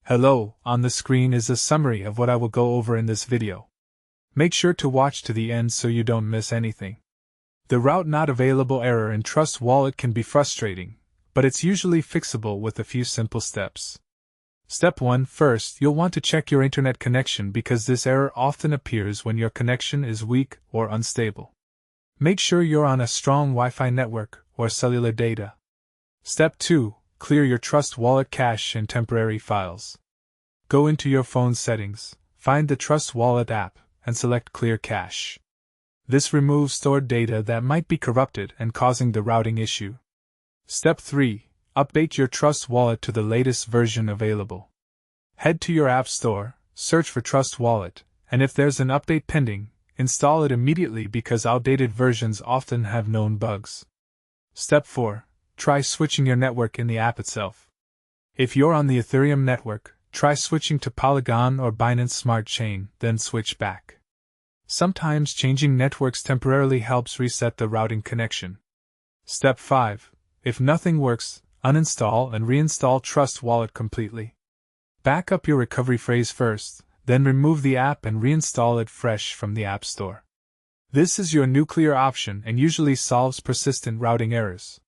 Hello, on the screen is a summary of what I will go over in this video. Make sure to watch to the end so you don't miss anything. The route not available error in Trust Wallet can be frustrating, but it's usually fixable with a few simple steps. Step 1. First, you'll want to check your internet connection because this error often appears when your connection is weak or unstable. Make sure you're on a strong Wi-Fi network or cellular data. Step 2. Clear your Trust Wallet cache and temporary files. Go into your phone settings, find the Trust Wallet app, and select Clear Cache. This removes stored data that might be corrupted and causing the routing issue. Step 3. Update your Trust Wallet to the latest version available. Head to your App Store, search for Trust Wallet, and if there's an update pending, install it immediately because outdated versions often have known bugs. Step 4. Try switching your network in the app itself. If you're on the Ethereum network, try switching to Polygon or Binance Smart Chain, then switch back. Sometimes changing networks temporarily helps reset the routing connection. Step 5. If nothing works, uninstall and reinstall Trust Wallet completely. Back up your recovery phrase first, then remove the app and reinstall it fresh from the App Store. This is your nuclear option and usually solves persistent routing errors.